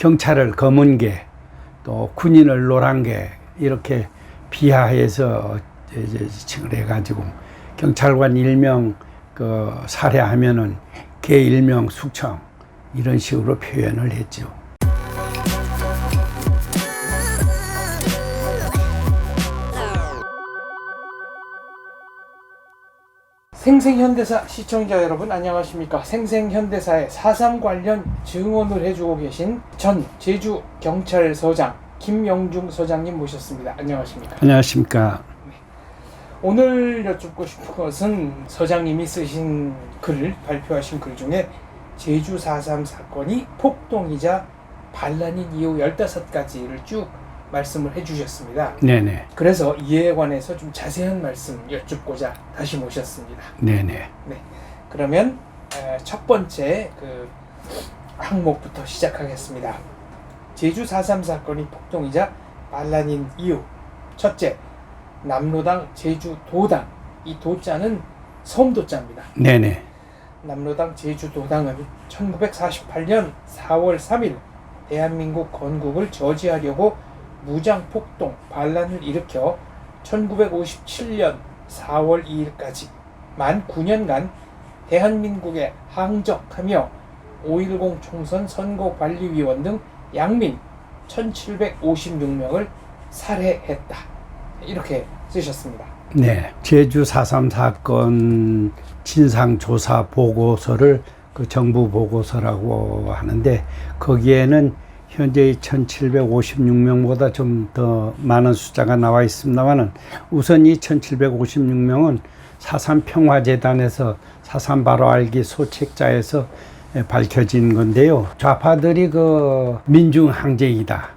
경찰을 검은 개, 또 군인을 노란 개 이렇게 비하해서 이제 칭을 해가지고 경찰관 일명 살해하면은 개 일명 숙청 이런 식으로 표현을 했죠. 생생현대사 시청자 여러분 안녕하십니까. 생생현대사의 4.3 관련 증언을 해주고 계신 전 제주경찰서장 김영중 서장님 모셨습니다. 안녕하십니까. 안녕하십니까. 오늘 여쭙고 싶은 것은 서장님이 쓰신 글을 발표하신 글 중에 제주 4.3 사건이 폭동이자 반란인 이유 15가지를 쭉 말씀을 해주셨습니다. 네네. 그래서 이에 관해서 좀 자세한 말씀 여쭙고자 다시 모셨습니다. 네네. 네. 그러면 첫 번째 항목부터 시작하겠습니다. 제주 4.3 사건이 폭동이자 반란인 이유. 첫째, 남로당 제주도당. 이 도자는 섬도자입니다. 네네. 남로당 제주도당은 1948년 4월 3일 대한민국 건국을 저지하려고 무장폭동, 반란을 일으켜 1957년 4월 2일까지 만 9년간 대한민국에 항적하며 5.10 총선 선거관리위원 등 양민 1756명을 살해했다. 이렇게 쓰셨습니다. 네. 제주 4.3 사건 진상조사 보고서를 정부 보고서라고 하는데 거기에는 현재 1756명보다 좀 더 많은 숫자가 나와 있습니다만은 우선 이 1756명은 4.3 평화재단에서 4.3 바로 알기 소책자에서 밝혀진 건데요. 좌파들이 민중항쟁이다.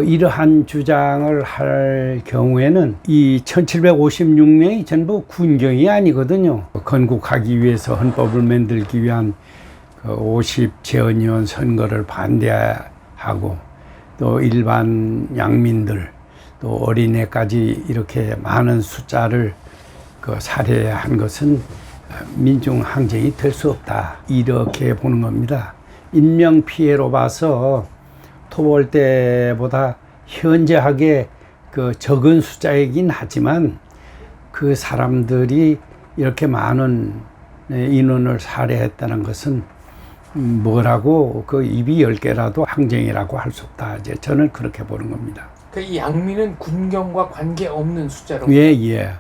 이러한 주장을 할 경우에는 이 1756명이 전부 군경이 아니거든요. 건국하기 위해서 헌법을 만들기 위한 50 재헌의원 선거를 반대하고 또 일반 양민들 또 어린애까지 이렇게 많은 숫자를 살해한 것은 민중항쟁이 될 수 없다. 이렇게 보는 겁니다. 인명피해로 봐서 토벌 때보다 현저하게 적은 숫자이긴 하지만 그 사람들이 이렇게 많은 인원을 살해했다는 것은 뭐라고 입이 10개라도 항쟁이라고 할 수 없다. 이제 저는 그렇게 보는 겁니다. 이 양민은 군경과 관계없는 숫자로. 예.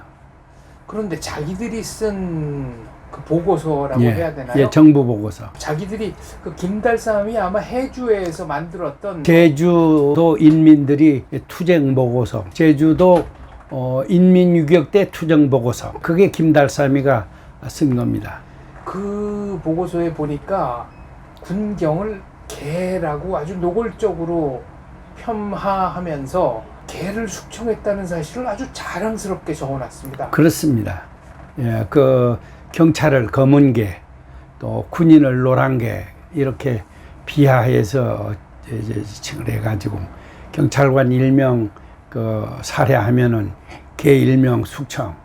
그런데 자기들이 쓴 보고서라고 해야 되나요? 예, 정부 보고서. 자기들이 김달삼이 아마 해주에서 만들었던 제주도 인민들이 투쟁 보고서, 제주도 인민유격 때 투쟁 보고서. 그게 김달삼이가 쓴 겁니다. 그 보고서에 보니까 군경을 개라고 아주 노골적으로 폄하하면서 개를 숙청했다는 사실을 아주 자랑스럽게 적어놨습니다. 그렇습니다. 예, 경찰을 검은 개, 또 군인을 노란 개 이렇게 비하해서 이제 칭을 해가지고 경찰관 일명 살해하면은 개 일명 숙청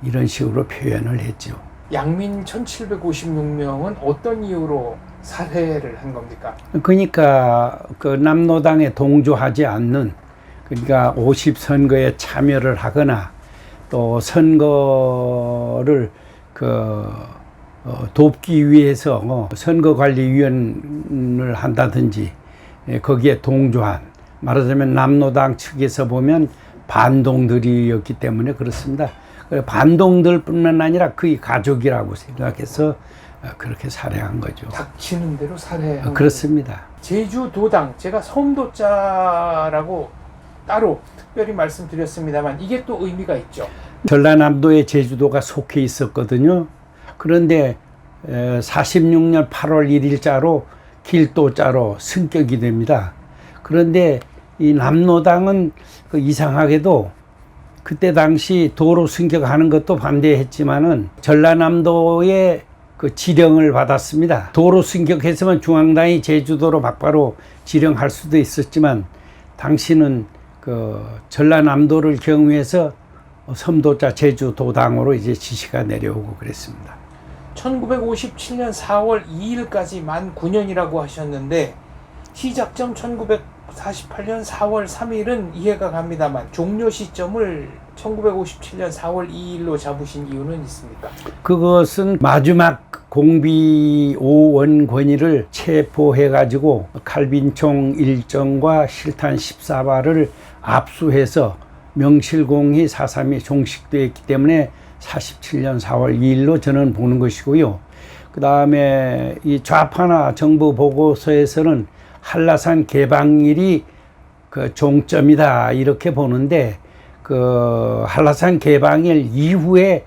이런 식으로 표현을 했죠. 양민 1756명은 어떤 이유로 살해를 한 겁니까? 그러니까 남로당에 동조하지 않는, 그러니까 50 선거에 참여를 하거나 또 선거를 돕기 위해서 선거관리위원을 한다든지 거기에 동조한, 말하자면 남로당 측에서 보면 반동들이었기 때문에 그렇습니다. 반동들뿐만 아니라 그의 가족이라고 생각해서 그렇게 살해한 거죠. 닥치는 대로 살해한 그렇습니다. 거죠. 제주도당, 제가 섬도자라고 따로 특별히 말씀드렸습니다만 이게 또 의미가 있죠. 전라남도에 제주도가 속해 있었거든요. 그런데 46년 8월 1일자로 길도자로 승격이 됩니다. 그런데 이 남로당은 이상하게도 그때 당시 도로 승격하는 것도 반대했지만은 전라남도의 지령을 받았습니다. 도로 승격했으면 중앙당이 제주도로 막바로 지령할 수도 있었지만 당시는 전라남도를 경유해서 섬도자 제주도당으로 이제 지시가 내려오고 그랬습니다. 1957년 4월 2일까지 만 9년이라고 하셨는데 시작점 1948년 4월 3일은 이해가 갑니다만 종료 시점을 1957년 4월 2일로 잡으신 이유는 있습니까? 그것은 마지막 공비 오원권이를 체포해가지고 칼빈총 일정과 실탄 14발을 압수해서 명실공히 4.3이 종식되었기 때문에 47년 4월 2일로 저는 보는 것이고요. 그 다음에 이 좌파나 정부 보고서에서는 한라산 개방일이 그 종점이다 이렇게 보는데, 그 한라산 개방일 이후에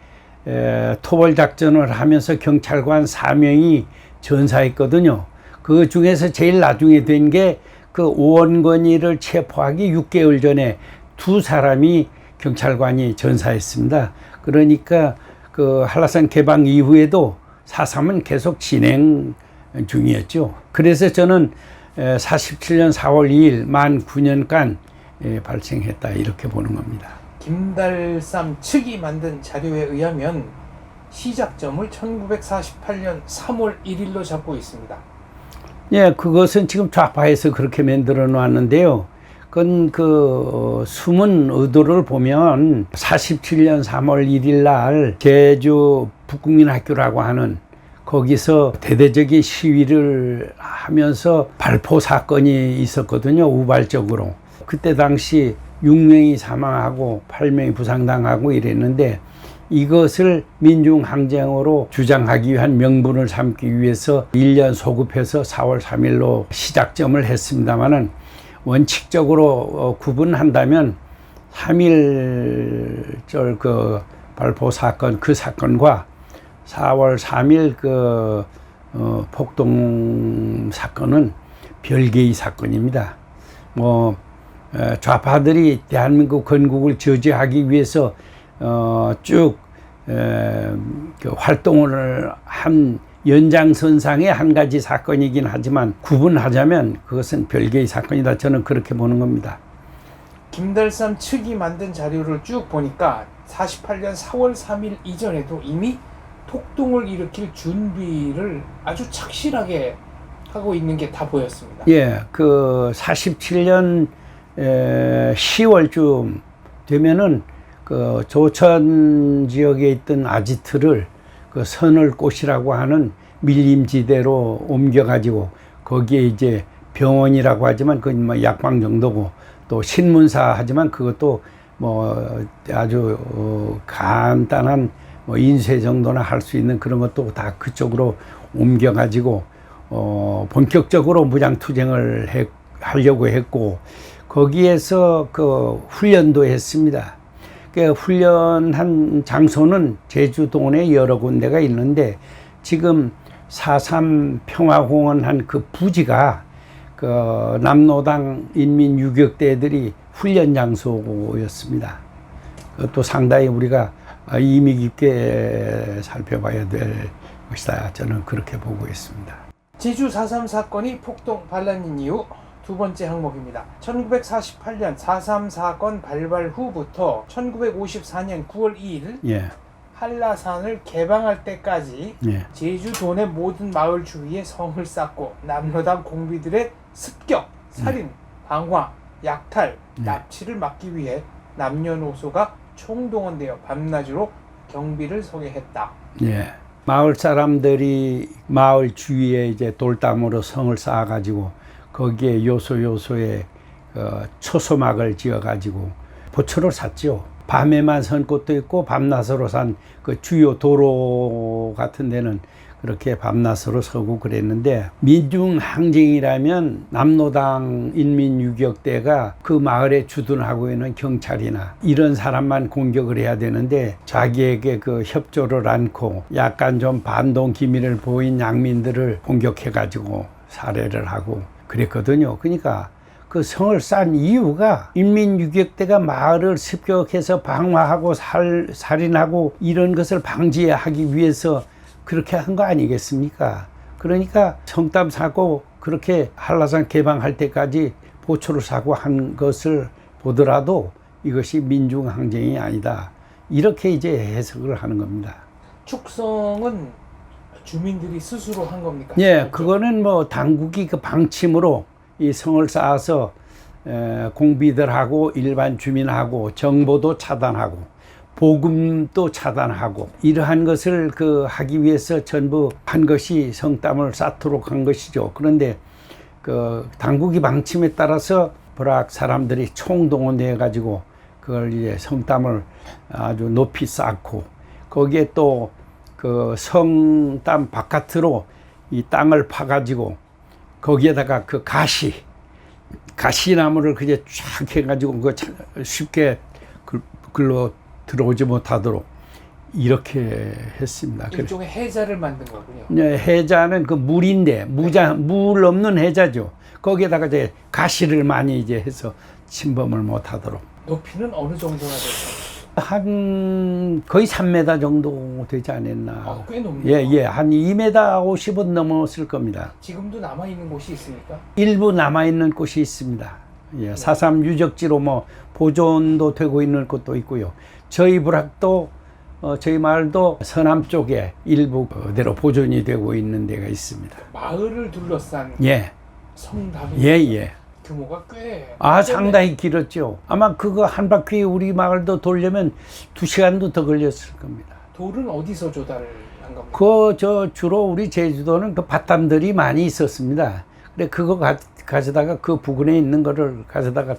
토벌 작전을 하면서 경찰관 4명이 전사했거든요. 그 중에서 제일 나중에 된 게 그 오원권이를 체포하기 6개월 전에 두 사람이 경찰관이 전사했습니다. 그러니까 그 한라산 개방 이후에도 4.3은 계속 진행 중이었죠. 그래서 저는 47년 4월 2일 만 9년간 발생했다 이렇게 보는 겁니다. 김달삼 측이 만든 자료에 의하면 시작점을 1948년 3월 1일로 잡고 있습니다. 예, 그것은 지금 좌파에서 그렇게 만들어 놨는데요. 그건 그 숨은 의도를 보면 47년 3월 1일 날 제주 북국민학교라고 하는 거기서 대대적인 시위를 하면서 발포 사건이 있었거든요. 우발적으로. 그때 당시 6명이 사망하고 8명이 부상당하고 이랬는데, 이것을 민중항쟁으로 주장하기 위한 명분을 삼기 위해서 1년 소급해서 4월 3일로 시작점을 했습니다마는, 원칙적으로 구분한다면 3.1절 그 발포 사건, 그 사건과 4월 3일 그 폭동 사건은 별개의 사건입니다. 좌파들이 대한민국 건국을 저지하기 위해서 쭉 그 활동을 한 연장선상의 한 가지 사건이긴 하지만, 구분하자면 그것은 별개의 사건이다. 저는 그렇게 보는 겁니다. 김달삼 측이 만든 자료를 쭉 보니까 48년 4월 3일 이전에도 이미 폭동을 일으킬 준비를 아주 착실하게 하고 있는 게 다 보였습니다. 예, 그 47년 10월쯤 되면은 그 조천 지역에 있던 아지트를 그 선을꽃이라고 하는 밀림지대로 옮겨가지고, 거기에 이제 병원이라고 하지만 그건 뭐 약방 정도고, 또 신문사 하지만 그것도 뭐 아주 간단한 뭐 인쇄 정도나 할 수 있는 그런 것도 다 그쪽으로 옮겨가지고 본격적으로 무장투쟁을 하려고 했고, 거기에서 그 훈련도 했습니다. 그 훈련한 장소는 제주도 내 여러 군데가 있는데, 지금 4.3 평화공원 한 그 부지가 그 남노당 인민유격대들이 훈련 장소였습니다. 그것도 상당히 우리가 의미 깊게 살펴봐야 될 것이다. 저는 그렇게 보고 있습니다. 제주 4.3 사건이 폭동 반란인 이유 두 번째 항목입니다. 1948년 4.3 사건 발발 후부터 1954년 9월 2일 예. 한라산을 개방할 때까지 예. 제주도 내 모든 마을 주위에 성을 쌓고 남로당 공비들의 습격, 살인, 방화, 약탈, 납치를 막기 위해 남녀노소가 총동원되어 밤낮으로 경비를 서게 했다. 예. 마을 사람들이 마을 주위에 이제 돌담으로 성을 쌓아가지고 거기에 요소요소에 초소막을 지어가지고 보초를 샀죠. 밤에만 선 곳도 있고 밤낮으로 산 그 주요 도로 같은 데는 그렇게 밤낮으로 서고 그랬는데, 민중항쟁이라면 남노당 인민유격대가 그 마을에 주둔하고 있는 경찰이나 이런 사람만 공격을 해야 되는데, 자기에게 그 협조를 않고 약간 좀 반동 기미를 보인 양민들을 공격해가지고 살해를 하고 그랬거든요. 그러니까 그 성을 싼 이유가 인민유격대가 마을을 습격해서 방화하고 살인하고 이런 것을 방지하기 위해서 그렇게 한 거 아니겠습니까? 그러니까 성담 사고 그렇게 한라산 개방할 때까지 보초를 사고 한 것을 보더라도 이것이 민중항쟁이 아니다. 이렇게 이제 해석을 하는 겁니다. 축성은 주민들이 스스로 한 겁니까? 예, 그거는 뭐 당국이 그 방침으로 이 성을 쌓아서 공비들하고 일반 주민하고 정보도 차단하고 복음도 차단하고 이러한 것을 하기 위해서 전부 한 것이 성담을 쌓도록 한 것이죠. 그런데 당국이 방침에 따라서 버락 사람들이 총동원돼 가지고 그걸 이제 성담을 아주 높이 쌓고 거기에 또 성담 바깥으로 이 땅을 파가지고 거기에다가 가시나무를 그게 쫙 해가지고 쉽게 글로 들어오지 못하도록 이렇게 했습니다. 일종의 해자를 만든 거군요. 네, 해자는 물인데 물 없는 해자죠. 거기에다가 이제 가시를 많이 이제 해서 침범을 못하도록. 높이는 어느 정도나 될까요? 한 거의 3m 정도 되지 않았나. 꽤 높네요. 예, 한 2m 50은 넘었을 겁니다. 지금도 남아 있는 곳이 있습니까? 일부 남아 있는 곳이 있습니다. 예, 4.3 유적지로 보존도 되고 있는 곳도 있고요. 저희 부락도 저희 마을도 서남 쪽에 일부 그대로 보존이 되고 있는 데가 있습니다. 마을을 둘러싼 성담이 예. 규모가 꽤 상당히 길었죠. 아마 그거 한 바퀴 우리 마을도 돌려면 2시간도 더 걸렸을 겁니다. 돌은 어디서 조달을 한 겁니까? 주로 우리 제주도는 밭담들이 많이 있었습니다. 그래 그거 가져다가 그 부근에 있는 거를 가져다가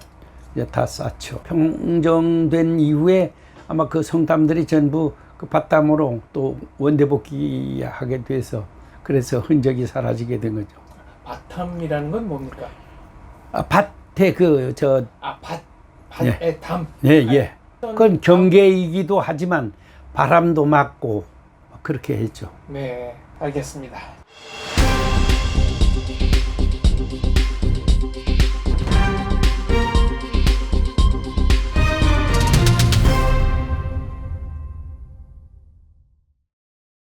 이제 다 쌓죠. 평정된 이후에 아마 그 성담들이 전부 그 밭담으로 또 원대복귀하게 돼서 그래서 흔적이 사라지게 된 거죠. 밭담이라는 건 뭡니까? 밭에 밭의 담. 예. 그건 경계이기도 하지만 바람도 맞고 그렇게 했죠. 네, 알겠습니다.